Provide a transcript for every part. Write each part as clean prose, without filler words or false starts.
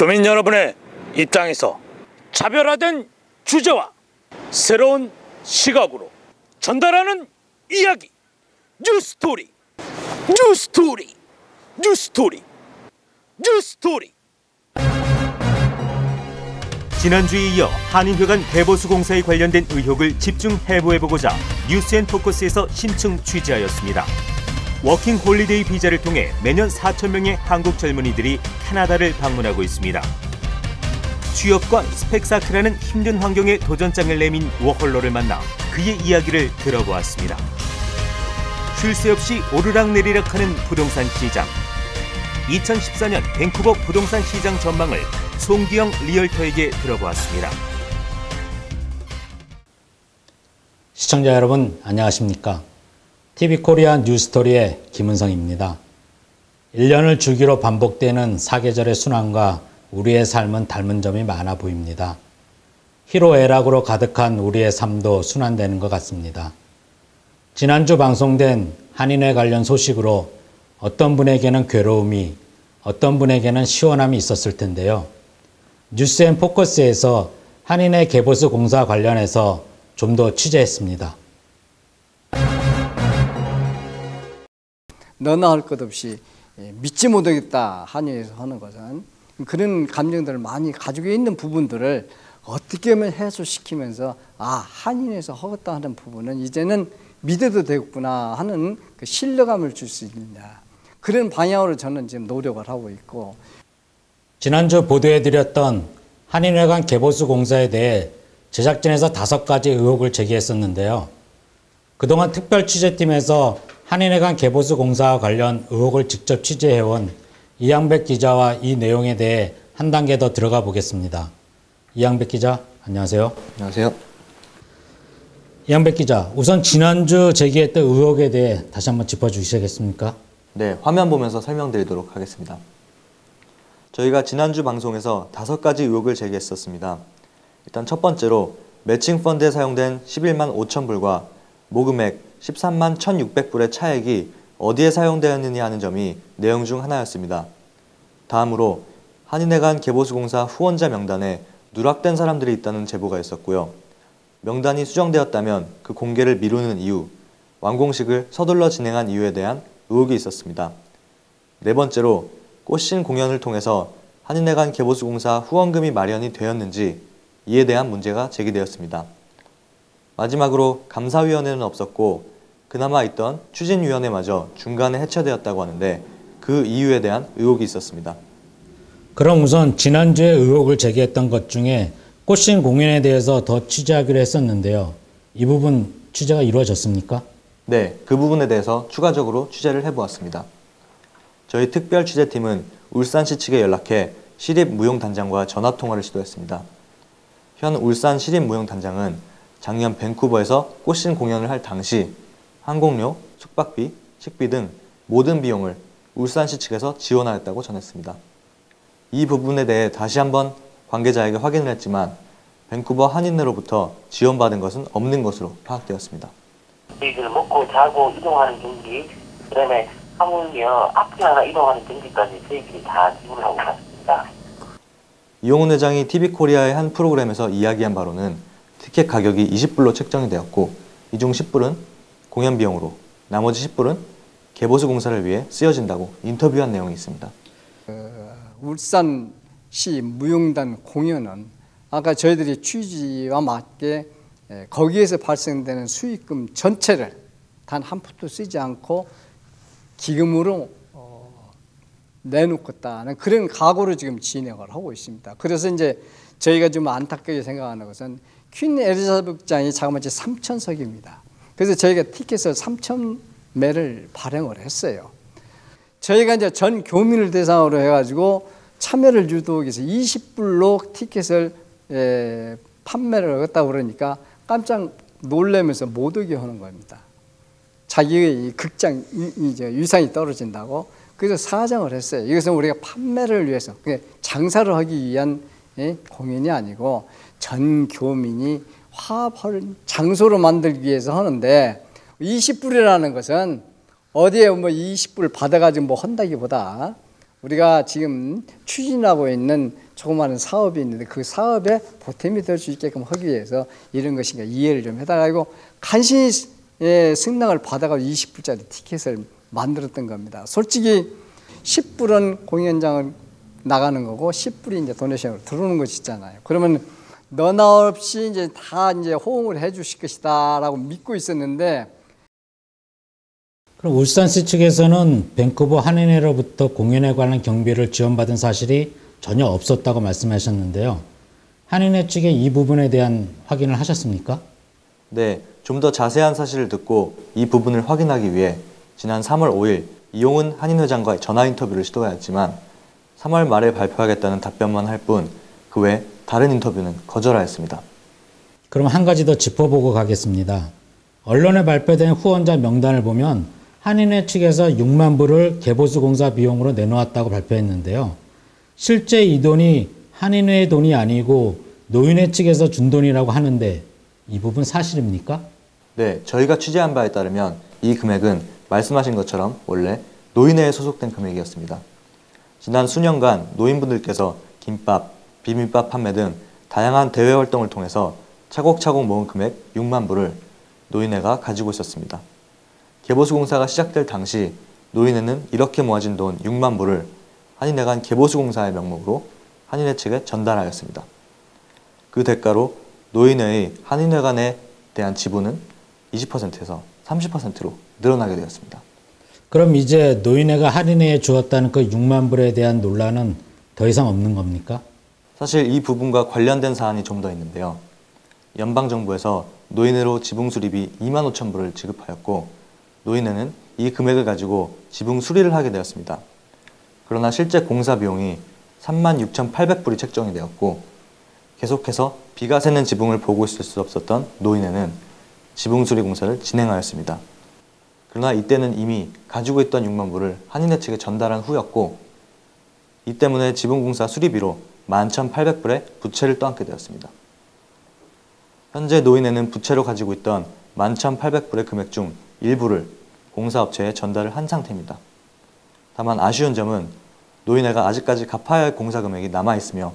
도민 여러분의 입장에서 차별화된 주제와 새로운 시각으로 전달하는 이야기, 뉴스토리, 뉴스토리, 뉴스토리, 뉴스토리. 지난주에 이어 한인회관 개보수 공사에 관련된 의혹을 집중 해부해보고자 뉴스앤포커스에서 심층 취재하였습니다. 워킹 홀리데이 비자를 통해 매년 4,000명의 한국 젊은이들이 캐나다를 방문하고 있습니다. 취업과 스펙사크라는 힘든 환경에 도전장을 내민 워홀러를 만나 그의 이야기를 들어보았습니다. 쉴 새 없이 오르락내리락하는 부동산 시장. 2014년 밴쿠버 부동산 시장 전망을 송기영 리얼터에게 들어보았습니다. 시청자 여러분 안녕하십니까? TV코리아 뉴스토리의 김은성입니다. 1년을 주기로 반복되는 사계절의 순환과 우리의 삶은 닮은 점이 많아 보입니다. 희로애락으로 가득한 우리의 삶도 순환되는 것 같습니다. 지난주 방송된 한인회 관련 소식으로 어떤 분에게는 괴로움이, 어떤 분에게는 시원함이 있었을 텐데요. 뉴스앤포커스에서 한인회 개보수 공사 관련해서 좀 더 취재했습니다. 너나 할 것 없이 믿지 못하겠다 한인회에서 하는 것은 그런 감정들을 많이 가지고 있는 부분들을 어떻게 하면 해소시키면서 한인회에서 하겠다 하는 부분은 이제는 믿어도 되겠구나 하는 그 신뢰감을 줄 수 있느냐, 그런 방향으로 저는 지금 노력을 하고 있고, 지난주 보도해드렸던 한인회관 개보수 공사에 대해 제작진에서 5가지 의혹을 제기했었는데요. 그동안 특별 취재팀에서 한인회관 개보수 공사와 관련 의혹을 직접 취재해온 이양백 기자와 이 내용에 대해 한 단계 더 들어가 보겠습니다. 이양백 기자, 안녕하세요. 안녕하세요. 이양백 기자, 우선 지난주 제기했던 의혹에 대해 다시 한번 짚어주시겠습니까? 네, 화면 보면서 설명드리도록 하겠습니다. 저희가 지난주 방송에서 5가지 의혹을 제기했었습니다. 일단 첫 번째로 매칭 펀드에 사용된 11만 5천 불과 모금액 13만 1,600불의 차액이 어디에 사용되었느냐 하는 점이 내용 중 하나였습니다. 다음으로 한인회관 개보수공사 후원자 명단에 누락된 사람들이 있다는 제보가 있었고요. 명단이 수정되었다면 그 공개를 미루는 이유, 완공식을 서둘러 진행한 이유에 대한 의혹이 있었습니다. 네 번째로 꽃신 공연을 통해서 한인회관 개보수공사 후원금이 마련이 되었는지 이에 대한 문제가 제기되었습니다. 마지막으로 감사위원회는 없었고 그나마 있던 추진위원회마저 중간에 해체되었다고 하는데 그 이유에 대한 의혹이 있었습니다. 그럼 우선 지난주에 의혹을 제기했던 것 중에 꽃신 공연에 대해서 더 취재하기로 했었는데요. 이 부분 취재가 이루어졌습니까? 네, 그 부분에 대해서 추가적으로 취재를 해보았습니다. 저희 특별 취재팀은 울산시 측에 연락해 시립무용단장과 전화통화를 시도했습니다. 현 울산 시립무용단장은 작년 밴쿠버에서 꽃신 공연을 할 당시 항공료, 숙박비, 식비 등 모든 비용을 울산시 측에서 지원하였다고 전했습니다. 이 부분에 대해 다시 한번 관계자에게 확인을 했지만 밴쿠버 한인회로부터 지원받은 것은 없는 것으로 파악되었습니다. 저희들 먹고 자고 이동하는 경비, 그다음에 항공료 앞에 하나 이동하는 경비까지 저희들이 다 지불하고 갔습니다. 이용훈 회장이 TV코리아의 한 프로그램에서 이야기한 바로는 티켓 가격이 20불로 책정이 되었고 이 중 10불은 공연 비용으로, 나머지 10불은 개보수 공사를 위해 쓰여진다고 인터뷰한 내용이 있습니다. 울산시 무용단 공연은 아까 저희들이 취지와 맞게 거기에서 발생되는 수익금 전체를 단 한 푼도 쓰지 않고 기금으로 내놓겠다는 그런 각오로 지금 진행을 하고 있습니다. 그래서 이제 저희가 좀 안타깝게 생각하는 것은 퀸 엘리자베스장이 자그마치 3,000석입니다. 그래서 저희가 티켓을 3,000매를 발행을 했어요. 저희가 이제 전 교민을 대상으로 해가지고 참여를 유도하기 위해서 20불로 티켓을 판매를 하겠다고 그러니까 깜짝 놀라면서 못 오게 하는 겁니다. 자기의 극장 위상이 떨어진다고. 그래서 사정을 했어요. 이것은 우리가 판매를 위해서, 장사를 하기 위한 공연이 아니고 전 교민이 화합하는 장소로 만들기 위해서 하는데 20불이라는 것은 어디에 뭐 20불 받아가지고 뭐 한다기보다 우리가 지금 추진하고 있는 조그마한 사업이 있는데 그 사업에 보탬이 될 수 있게끔 하기 위해서 이런 것인가 이해를 좀 해달라고 간신히 승낙을 받아가지고 20불짜리 티켓을 만들었던 겁니다. 솔직히 10불은 공연장을 나가는 거고 10불이 이제 도네이션으로 들어오는 것이잖아요. 그러면 너나 없이 이제 다 이제 호응을 해주실 것이다라고 믿고 있었는데. 그럼 울산시 측에서는 밴쿠버 한인회로부터 공연에 관한 경비를 지원받은 사실이 전혀 없었다고 말씀하셨는데요. 한인회 측에 이 부분에 대한 확인을 하셨습니까? 네, 좀 더 자세한 사실을 듣고 이 부분을 확인하기 위해 지난 3월 5일 이용은 한인회장과 전화 인터뷰를 시도하였지만 3월 말에 발표하겠다는 답변만 할 뿐 그 외 다른 인터뷰는 거절하였습니다. 그럼 한 가지 더 짚어보고 가겠습니다. 언론에 발표된 후원자 명단을 보면 한인회 측에서 6만 불을 개보수 공사 비용으로 내놓았다고 발표했는데요. 실제 이 돈이 한인회의 돈이 아니고 노인회 측에서 준 돈이라고 하는데 이 부분 사실입니까? 네, 저희가 취재한 바에 따르면 이 금액은 말씀하신 것처럼 원래 노인회에 소속된 금액이었습니다. 지난 수년간 노인분들께서 김밥, 비빔밥 판매 등 다양한 대외 활동을 통해서 차곡차곡 모은 금액 6만 불을 노인회가 가지고 있었습니다. 개보수 공사가 시작될 당시 노인회는 이렇게 모아진 돈 6만 불을 한인회 간 개보수 공사의 명목으로 한인회 측에 전달하였습니다. 그 대가로 노인회의 한인회관에 대한 지분은 20%에서 30%로 늘어나게 되었습니다. 그럼 이제 노인회가 한인회에 주었다는 그 6만 불에 대한 논란은 더 이상 없는 겁니까? 사실 이 부분과 관련된 사안이 좀 더 있는데요. 연방정부에서 노인회로 지붕 수리비 2만 5천 불을 지급하였고 노인회는 이 금액을 가지고 지붕 수리를 하게 되었습니다. 그러나 실제 공사 비용이 3만 6,800불이 책정이 되었고 계속해서 비가 새는 지붕을 보고 있을 수 없었던 노인회는 지붕 수리 공사를 진행하였습니다. 그러나 이때는 이미 가지고 있던 6만 불을 한인회 측에 전달한 후였고 이 때문에 지붕 공사 수리비로 11,800불의 부채를 떠안게 되었습니다. 현재 노인회는 부채로 가지고 있던 11,800불의 금액 중 일부를 공사업체에 전달을 한 상태입니다. 다만 아쉬운 점은 노인회가 아직까지 갚아야 할 공사 금액이 남아있으며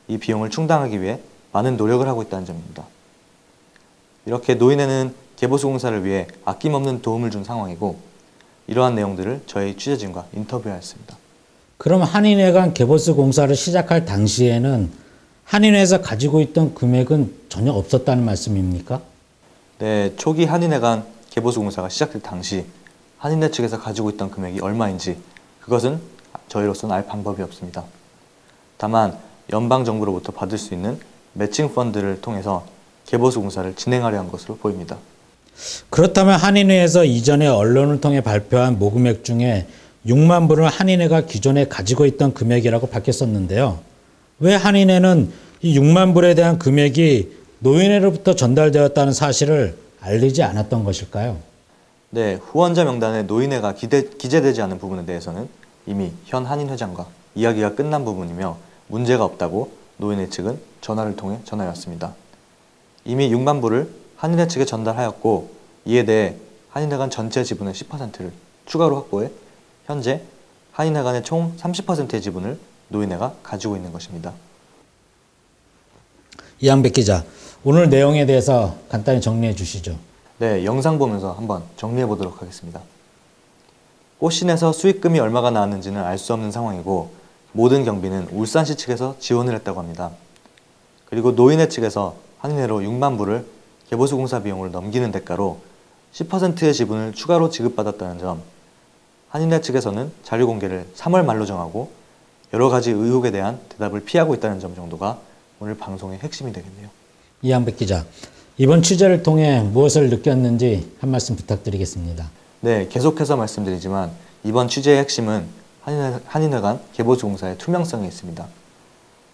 이 비용을 충당하기 위해 많은 노력을 하고 있다는 점입니다. 이렇게 노인회는 개보수 공사를 위해 아낌없는 도움을 준 상황이고 이러한 내용들을 저희 취재진과 인터뷰하였습니다. 그럼 한인회 간 개보수 공사를 시작할 당시에는 한인회에서 가지고 있던 금액은 전혀 없었다는 말씀입니까? 네, 초기 한인회 간 개보수 공사가 시작될 당시 한인회 측에서 가지고 있던 금액이 얼마인지 그것은 저희로서는 알 방법이 없습니다. 다만 연방정부로부터 받을 수 있는 매칭 펀드를 통해서 개보수 공사를 진행하려 한 것으로 보입니다. 그렇다면 한인회에서 이전에 언론을 통해 발표한 모금액 중에 6만 불을 한인회가 기존에 가지고 있던 금액이라고 밝혔었는데요. 왜 한인회는 이 6만 불에 대한 금액이 노인회로부터 전달되었다는 사실을 알리지 않았던 것일까요? 네, 후원자 명단에 노인회가 기재되지 않은 부분에 대해서는 이미 현 한인회장과 이야기가 끝난 부분이며 문제가 없다고 노인회 측은 전화를 통해 전하였습니다. 이미 6만 불을 한인회 측에 전달하였고 이에 대해 한인회 간 전체 지분의 10%를 추가로 확보해 현재 한인회 간의 총 30%의 지분을 노인회가 가지고 있는 것입니다. 이양백 기자, 오늘 내용에 대해서 간단히 정리해 주시죠. 네, 영상 보면서 한번 정리해 보도록 하겠습니다. 꽃신에서 수익금이 얼마가 나왔는지는 알 수 없는 상황이고 모든 경비는 울산시 측에서 지원을 했다고 합니다. 그리고 노인회 측에서 한인회로 6만 불을 개보수 공사 비용을 넘기는 대가로 10%의 지분을 추가로 지급받았다는 점, 한인회 측에서는 자료 공개를 3월 말로 정하고 여러 가지 의혹에 대한 대답을 피하고 있다는 점 정도가 오늘 방송의 핵심이 되겠네요. 이양백 기자, 이번 취재를 통해 무엇을 느꼈는지 한 말씀 부탁드리겠습니다. 네, 계속해서 말씀드리지만 이번 취재의 핵심은 한인회 간 개보수 공사의 투명성에 있습니다.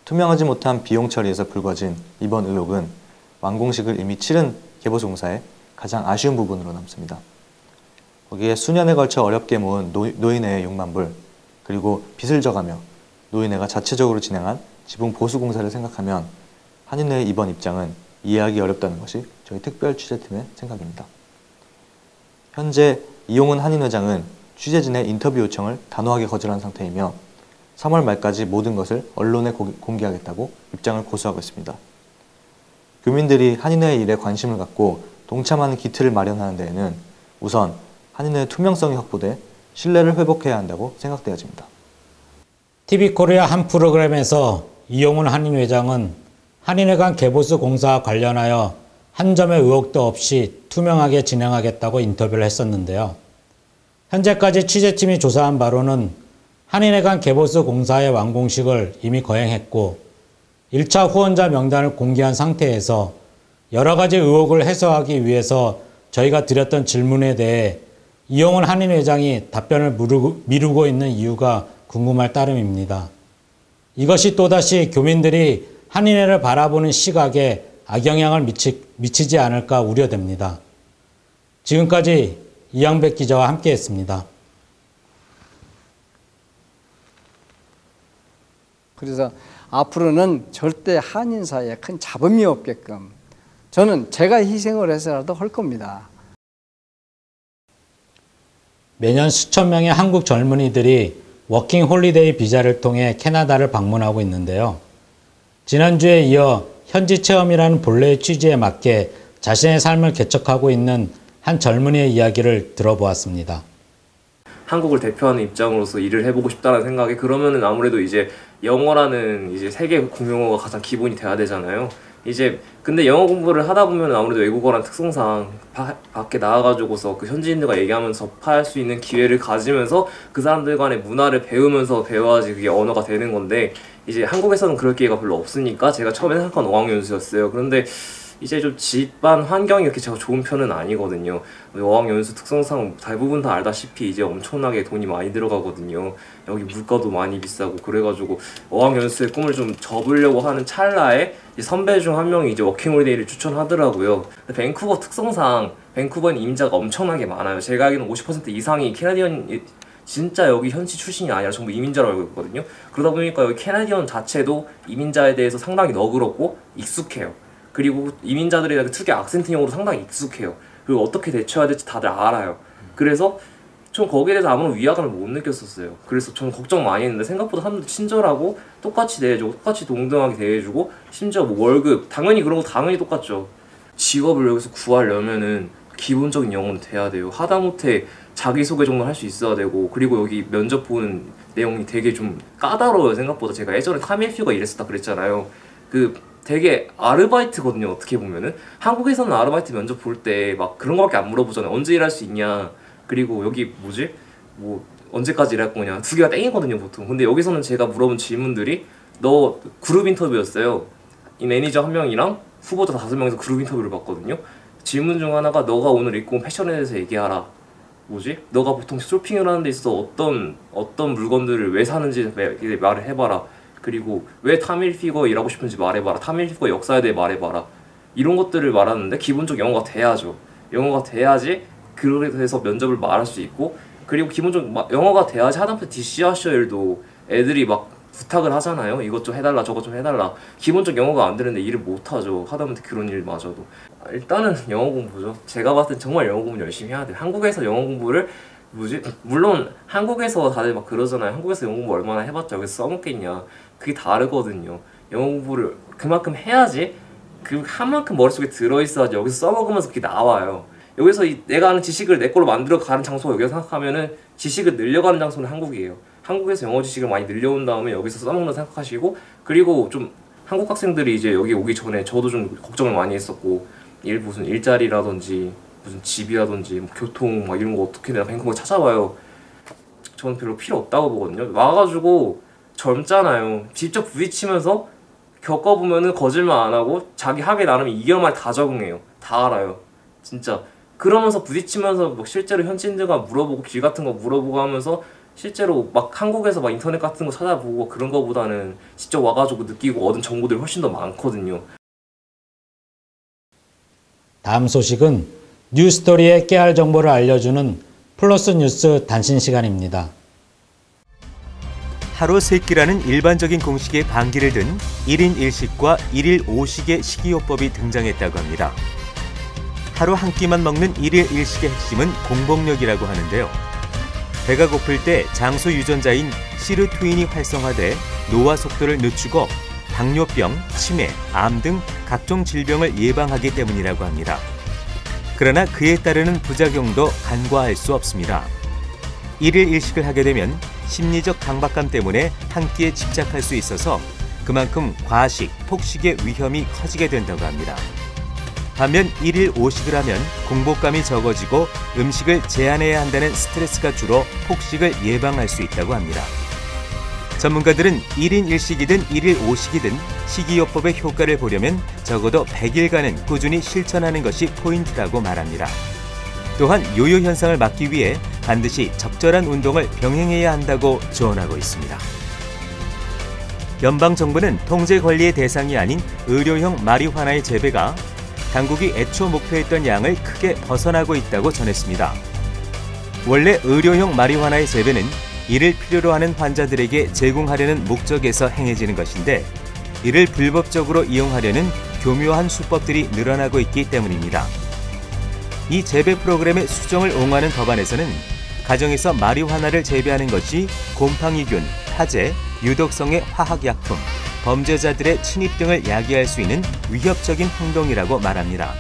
투명하지 못한 비용 처리에서 불거진 이번 의혹은 완공식을 이미 치른 개보수 공사의 가장 아쉬운 부분으로 남습니다. 거기에 수년에 걸쳐 어렵게 모은 노인회의 6만 불, 그리고 빚을 져가며 노인회가 자체적으로 진행한 지붕 보수 공사를 생각하면 한인회의 이번 입장은 이해하기 어렵다는 것이 저희 특별 취재팀의 생각입니다. 현재 이용은 한인회장은 취재진의 인터뷰 요청을 단호하게 거절한 상태이며 3월 말까지 모든 것을 언론에 공개하겠다고 입장을 고수하고 있습니다. 교민들이 한인회의 일에 관심을 갖고 동참하는 기틀을 마련하는 데에는 우선 한인회의 투명성이 확보돼 신뢰를 회복해야 한다고 생각되어집니다. TV코리아 한 프로그램에서 이용훈 한인회장은 한인회관 개보수 공사와 관련하여 한 점의 의혹도 없이 투명하게 진행하겠다고 인터뷰를 했었는데요. 현재까지 취재팀이 조사한 바로는 한인회관 개보수 공사의 완공식을 이미 거행했고 1차 후원자 명단을 공개한 상태에서 여러 가지 의혹을 해소하기 위해서 저희가 드렸던 질문에 대해 이용훈 한인회장이 답변을 미루고 있는 이유가 궁금할 따름입니다. 이것이 또다시 교민들이 한인회를 바라보는 시각에 악영향을 미치지 않을까 우려됩니다. 지금까지 이양백 기자와 함께했습니다. 그래서 앞으로는 절대 한인 사이에 큰 잡음이 없게끔 저는 제가 희생을 해서라도 할 겁니다. 매년 수천 명의 한국 젊은이들이 워킹 홀리데이 비자를 통해 캐나다를 방문하고 있는데요. 지난주에 이어 현지 체험이라는 본래의 취지에 맞게 자신의 삶을 개척하고 있는 한 젊은이의 이야기를 들어보았습니다. 한국을 대표하는 입장으로서 일을 해보고 싶다는 생각에 그러면은 아무래도 이제 영어라는 이제 세계 공용어가 가장 기본이 돼야 되잖아요. 이제 근데 영어 공부를 하다 보면 아무래도 외국어란 특성상 밖에 나와가지고서 그 현지인들과 얘기하면서 접할 수 있는 기회를 가지면서 그 사람들 간의 문화를 배우면서 배워야지 그게 언어가 되는 건데 이제 한국에서는 그럴 기회가 별로 없으니까 제가 처음에 생각한 어학연수였어요. 그런데 이제 좀 집안 환경이 이렇게 제가 좋은 편은 아니거든요. 어학연수 특성상 대부분 다 알다시피 이제 엄청나게 돈이 많이 들어가거든요. 여기 물가도 많이 비싸고 그래가지고 어학연수의 꿈을 좀 접으려고 하는 찰나에 선배 중 한 명이 이제 워킹홀리데이를 추천하더라고요. 밴쿠버 특성상 밴쿠버는 이민자가 엄청나게 많아요. 제가 알기로는 50% 이상이 캐나디언 진짜 여기 현지 출신이 아니라 전부 이민자라고 알고 있거든요. 그러다 보니까 여기 캐나디언 자체도 이민자에 대해서 상당히 너그럽고 익숙해요. 그리고 이민자들의 특유의 악센트형으로 상당히 익숙해요. 그리고 어떻게 대처해야 될지 다들 알아요. 그래서 전 거기에 대해서 아무런 위화감을 못 느꼈었어요. 그래서 저는 걱정 많이 했는데 생각보다 사람들 친절하고 똑같이 대해주고 똑같이 동등하게 대해주고 심지어 뭐 월급 당연히 그런 거 당연히 똑같죠. 직업을 여기서 구하려면은 기본적인 영어는 돼야 돼요. 하다못해 자기소개 정도 할 수 있어야 되고 그리고 여기 면접 보는 내용이 되게 좀 까다로워요. 생각보다 제가 예전에 카밀퓨가 일했었다 그랬잖아요. 되게 아르바이트거든요. 어떻게 보면은 한국에서는 아르바이트 면접 볼 때 막 그런 거밖에 안 물어보잖아요. 언제 일할 수 있냐 그리고 여기 뭐 언제까지 일할 거냐 두 개가 땡이거든요 보통. 근데 여기서는 제가 물어본 질문들이 너 그룹 인터뷰였어요. 이 매니저 한 명이랑 후보자 5명에서 그룹 인터뷰를 봤거든요. 질문 중 하나가 너가 오늘 입고 온 패션에 대해서 얘기하라. 너가 보통 쇼핑을 하는 데 있어서 어떤 물건들을 왜 사는지 말을 해봐라. 그리고 왜 타밀피거 일하고 싶은지 말해봐라. 타밀피거 역사에 대해 말해봐라. 이런 것들을 말하는데 기본적 영어가 돼야죠. 영어가 돼야지 그렇게 해서 면접을 말할 수 있고 그리고 기본적 영어가 돼야지 하다못해 DCRCL도 애들이 막 부탁을 하잖아요. 이것 좀 해달라 저것 좀 해달라. 기본적 영어가 안 되는데 일을 못하죠. 하다못해 그런 일마저도. 일단은 영어 공부죠. 제가 봤을 땐 정말 영어 공부 열심히 해야 돼요. 한국에서 영어 공부를 물론 한국에서 다들 막 그러잖아요. 한국에서 영어 공부 얼마나 해봤자 여기서 써먹겠냐. 그게 다르거든요. 영어 공부를 그만큼 해야지 한 만큼 머릿속에 들어있어야지 여기서 써먹으면서 그게 나와요. 여기서 내가 아는 지식을 내 걸로 만들어가는 장소가 여기서 생각하면은 지식을 늘려가는 장소는 한국이에요. 한국에서 영어 지식을 많이 늘려온 다음에 여기서 써먹는다 생각하시고 그리고 좀 한국 학생들이 이제 여기 오기 전에 저도 좀 걱정을 많이 했었고 무슨 일자리라든지 무슨 집이라든지 뭐 교통 막 이런 거 어떻게 내가 밴쿠버 찾아봐요. 저는 별로 필요 없다고 보거든요. 와가지고 젊잖아요. 직접 부딪히면서 겪어보면은 거짓말 안 하고 자기 학에 나름 2개월 만에 다 적응해요. 다 알아요. 진짜. 그러면서 부딪히면서 막 실제로 현지인들과 물어보고 길 같은 거 물어보고 하면서 실제로 막 한국에서 막 인터넷 같은 거 찾아보고 그런 거보다는 직접 와가지고 느끼고 얻은 정보들이 훨씬 더 많거든요. 다음 소식은 뉴스토리의 깨알 정보를 알려주는 플러스 뉴스 단신 시간입니다. 하루 3끼라는 일반적인 공식에 반기를 든 1인 1식과 1일 5식의 식이요법이 등장했다고 합니다. 하루 한 끼만 먹는 1일 1식의 핵심은 공복력이라고 하는데요. 배가 고플 때 장수 유전자인 시르투인이 활성화돼 노화 속도를 늦추고 당뇨병, 치매, 암 등 각종 질병을 예방하기 때문이라고 합니다. 그러나 그에 따르는 부작용도 간과할 수 없습니다. 1일 1식을 하게 되면 심리적 강박감 때문에 한 끼에 집착할 수 있어서 그만큼 과식, 폭식의 위험이 커지게 된다고 합니다. 반면 1일 5식을 하면 공복감이 적어지고 음식을 제한해야 한다는 스트레스가 줄어 폭식을 예방할 수 있다고 합니다. 전문가들은 1인 1식이든 1일 5식이든 식이요법의 효과를 보려면 적어도 100일간은 꾸준히 실천하는 것이 포인트라고 말합니다. 또한 요요 현상을 막기 위해 반드시 적절한 운동을 병행해야 한다고 조언하고 있습니다. 연방정부는 통제 관리의 대상이 아닌 의료형 마리화나의 재배가 당국이 애초 목표했던 양을 크게 벗어나고 있다고 전했습니다. 원래 의료형 마리화나의 재배는 이를 필요로 하는 환자들에게 제공하려는 목적에서 행해지는 것인데 이를 불법적으로 이용하려는 교묘한 수법들이 늘어나고 있기 때문입니다. 이 재배 프로그램의 수정을 옹호하는 법안에서는 가정에서 마리화나를 재배하는 것이 곰팡이균, 화재, 유독성의 화학약품, 범죄자들의 침입 등을 야기할 수 있는 위협적인 행동이라고 말합니다.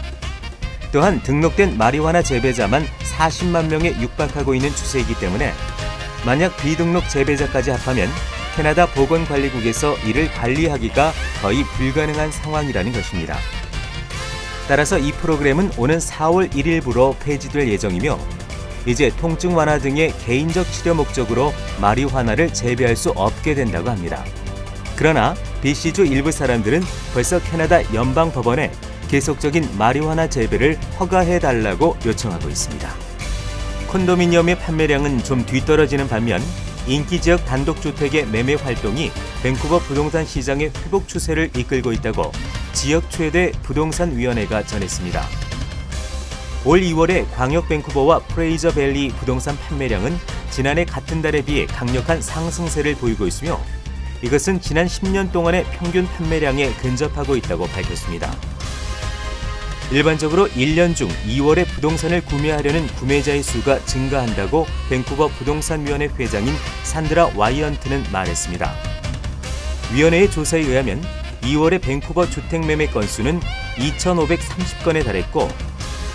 또한 등록된 마리화나 재배자만 40만 명에 육박하고 있는 추세이기 때문에 만약 비등록 재배자까지 합하면 캐나다 보건관리국에서 이를 관리하기가 거의 불가능한 상황이라는 것입니다. 따라서 이 프로그램은 오는 4월 1일부로 폐지될 예정이며 이제 통증 완화 등의 개인적 치료 목적으로 마리화나를 재배할 수 없게 된다고 합니다. 그러나 BC주 일부 사람들은 벌써 캐나다 연방법원에 계속적인 마리화나 재배를 허가해달라고 요청하고 있습니다. 콘도미니엄의 판매량은 좀 뒤떨어지는 반면 인기지역 단독주택의 매매 활동이 밴쿠버 부동산 시장의 회복 추세를 이끌고 있다고 지역 최대 부동산위원회가 전했습니다. 올 2월에 광역 밴쿠버와 프레이저 밸리 부동산 판매량은 지난해 같은 달에 비해 강력한 상승세를 보이고 있으며 이것은 지난 10년 동안의 평균 판매량에 근접하고 있다고 밝혔습니다. 일반적으로 1년 중 2월에 부동산을 구매하려는 구매자의 수가 증가한다고 밴쿠버 부동산위원회 회장인 산드라 와이언트는 말했습니다. 위원회의 조사에 의하면 2월의 밴쿠버 주택 매매 건수는 2,530건에 달했고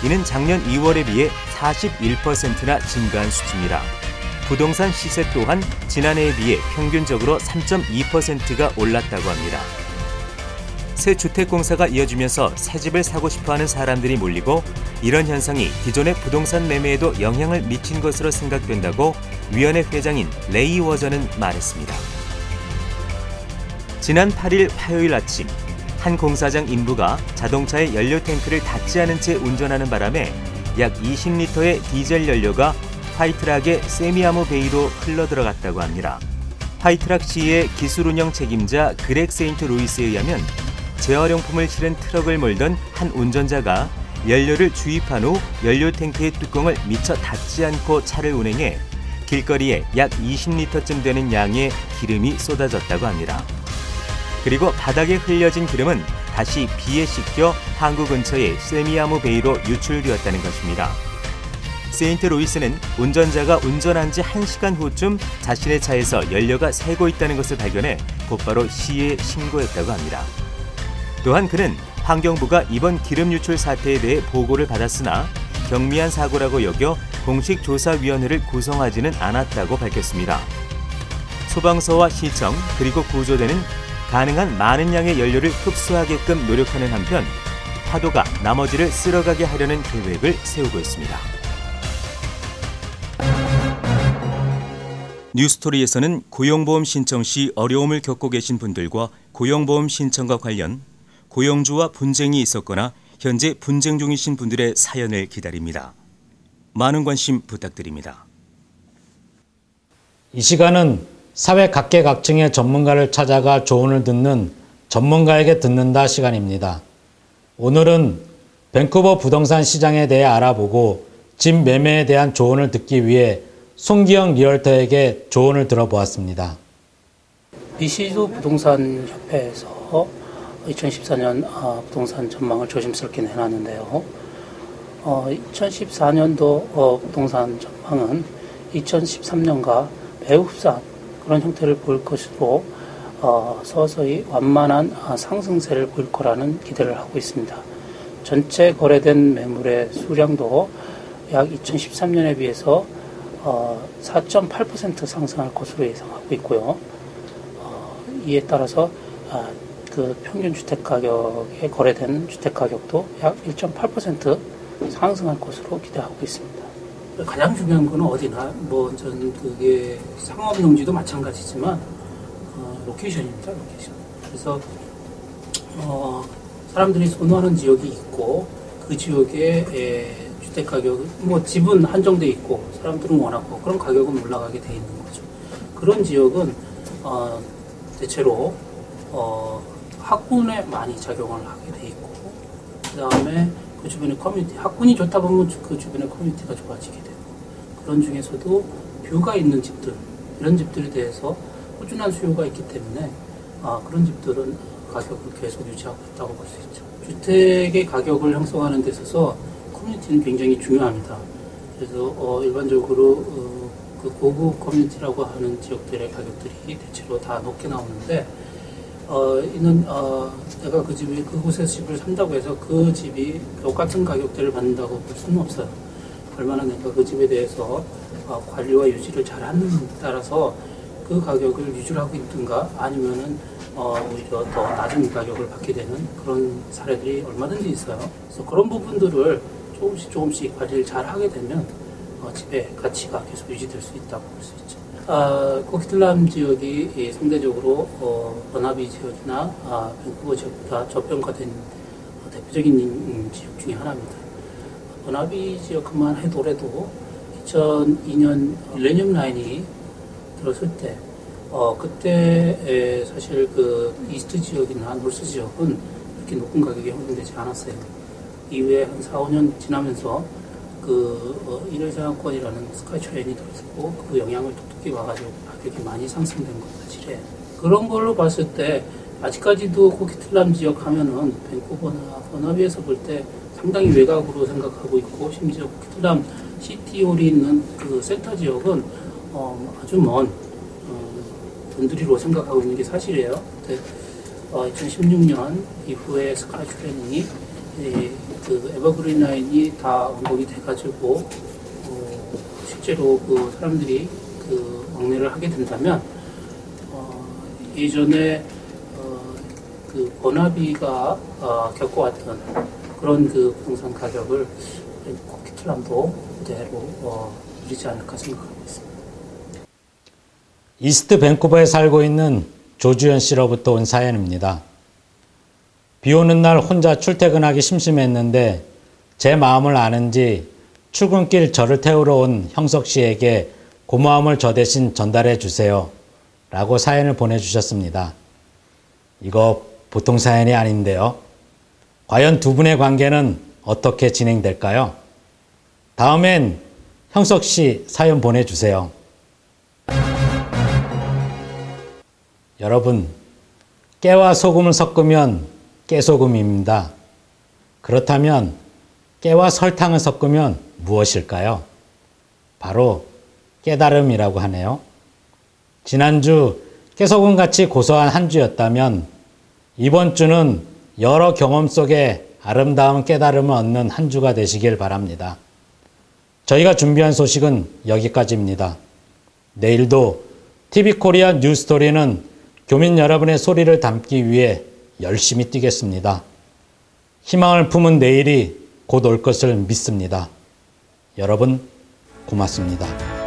이는 작년 2월에 비해 41%나 증가한 수치입니다. 부동산 시세 또한 지난해에 비해 평균적으로 3.2%가 올랐다고 합니다. 새 주택공사가 이어지면서 새 집을 사고 싶어하는 사람들이 몰리고 이런 현상이 기존의 부동산 매매에도 영향을 미친 것으로 생각된다고 위원회 회장인 레이 워저는 말했습니다. 지난 8일 화요일 아침 한 공사장 인부가 자동차의 연료 탱크를 닫지 않은 채 운전하는 바람에 약 20리터의 디젤 연료가 화이트락의 세미아무 베이로 흘러들어갔다고 합니다. 화이트락 시의 기술 운영 책임자 그렉 세인트 루이스에 의하면 재활용품을 실은 트럭을 몰던 한 운전자가 연료를 주입한 후 연료 탱크의 뚜껑을 미처 닫지 않고 차를 운행해 길거리에 약 20리터쯤 되는 양의 기름이 쏟아졌다고 합니다. 그리고 바닥에 흘려진 기름은 다시 비에 씻겨 항구 근처의 세미아무 베이로 유출되었다는 것입니다. 세인트 루이스는 운전자가 운전한 지 1시간 후쯤 자신의 차에서 연료가 새고 있다는 것을 발견해 곧바로 시에 신고했다고 합니다. 또한 그는 환경부가 이번 기름 유출 사태에 대해 보고를 받았으나 경미한 사고라고 여겨 공식 조사위원회를 구성하지는 않았다고 밝혔습니다. 소방서와 시청 그리고 구조대는 가능한 많은 양의 연료를 흡수하게끔 노력하는 한편 파도가 나머지를 쓸어가게 하려는 계획을 세우고 있습니다. 뉴스토리에서는 고용보험 신청 시 어려움을 겪고 계신 분들과 고용보험 신청과 관련 고용주와 분쟁이 있었거나 현재 분쟁 중이신 분들의 사연을 기다립니다. 많은 관심 부탁드립니다. 이 시간은 사회 각계각층의 전문가를 찾아가 조언을 듣는 전문가에게 듣는다 시간입니다. 오늘은 밴쿠버 부동산 시장에 대해 알아보고 집 매매에 대한 조언을 듣기 위해 송기영 리얼터에게 조언을 들어보았습니다. BC주 부동산 협회에서 2014년 부동산 전망을 조심스럽게 내놨는데요. 2014년도 부동산 전망은 2013년과 매우 흡사한 그런 형태를 보일 것으로 서서히 완만한 상승세를 보일 거라는 기대를 하고 있습니다. 전체 거래된 매물의 수량도 약 2013년에 비해서 4.8% 상승할 것으로 예상하고 있고요. 이에 따라서 그 평균 주택 가격에 거래된 주택 가격도 약 1.8% 상승할 것으로 기대하고 있습니다. 가장 중요한 건 어디나 저는 그게 상업용지도 마찬가지지만 로케이션입니다. 로케이션. 그래서 사람들이 선호하는 지역이 있고 그 지역에 주택 가격 집은 한정돼 있고 사람들은 원하고 그런 가격은 올라가게 돼 있는 거죠. 그런 지역은 대체로 학군에 많이 작용을 하게 돼 있고 그 다음에 그 주변의 커뮤니티, 학군이 좋다 보면 그 주변의 커뮤니티가 좋아지게 되고 그런 중에서도 뷰가 있는 집들, 이런 집들에 대해서 꾸준한 수요가 있기 때문에 그런 집들은 가격을 계속 유지하고 있다고 볼 수 있죠. 주택의 가격을 형성하는 데 있어서 커뮤니티는 굉장히 중요합니다. 그래서 일반적으로 그 고급 커뮤니티라고 하는 지역들의 가격들이 대체로 다 높게 나오는데 이는 내가 그곳에서 집을 산다고 해서 그 집이 똑같은 가격대를 받는다고 볼 수는 없어요. 얼마나 내가 그 집에 대해서 관리와 유지를 잘하는 데 따라서 그 가격을 유지하고 있든가 아니면은 오히려 더 낮은 가격을 받게 되는 그런 사례들이 얼마든지 있어요. 그래서 그런 부분들을 조금씩 관리를 잘 하게 되면 집의 가치가 계속 유지될 수 있다고 볼 수 있죠. 코키틀람 지역이 상대적으로 버나비 지역이나 밴쿠버 지역보다 저평가된 대표적인 지역 중에 하나입니다. 버나비 지역만 해도 2002년 밀레니엄 라인이 들었을 때 그때 사실 그 이스트 지역이나 노스 지역은 그렇게 높은 가격이 형성되지 않았어요. 이후에 한 4, 5년 지나면서 일일 생활권이라는 스카이트레인이 들어서고 그 영향을 톡톡히 와가지고 가격이 많이 상승된 것 사실이에요. 그런 걸로 봤을 때 아직까지도 코키틀람 지역 하면은 밴쿠버나 버나비에서 볼 때 상당히 외곽으로 생각하고 있고 심지어 코키틀람 시티홀이 있는 그 센터 지역은 아주 먼 분들이로 생각하고 있는 게 사실이에요. 2016년 이후에 스카이트레인이 그 에버그린 라인이 다 완공이 돼가지고 실제로 그 사람들이 그 왕래를 하게 된다면 예전에 그 버나비가 겪어왔던 그런 그 부동산 가격을 코키틀람도 그대로 누리지 않을까 생각하고 있습니다. 이스트 밴쿠버에 살고 있는 조주현 씨로부터 온 사연입니다. 비 오는 날 혼자 출퇴근하기 심심했는데 제 마음을 아는지 출근길 저를 태우러 온 형석 씨에게 고마움을 저 대신 전달해 주세요 라고 사연을 보내주셨습니다. 이거 보통 사연이 아닌데요. 과연 두 분의 관계는 어떻게 진행될까요? 다음엔 형석 씨 사연 보내주세요. 여러분, 깨와 소금을 섞으면 깨소금입니다. 그렇다면 깨와 설탕을 섞으면 무엇일까요? 바로 깨달음이라고 하네요. 지난주 깨소금같이 고소한 한 주였다면 이번 주는 여러 경험 속에 아름다운 깨달음을 얻는 한 주가 되시길 바랍니다. 저희가 준비한 소식은 여기까지입니다. 내일도 TV코리아 뉴스토리는 교민 여러분의 소리를 담기 위해 열심히 뛰겠습니다. 희망을 품은 내일이 곧 올 것을 믿습니다. 여러분 고맙습니다.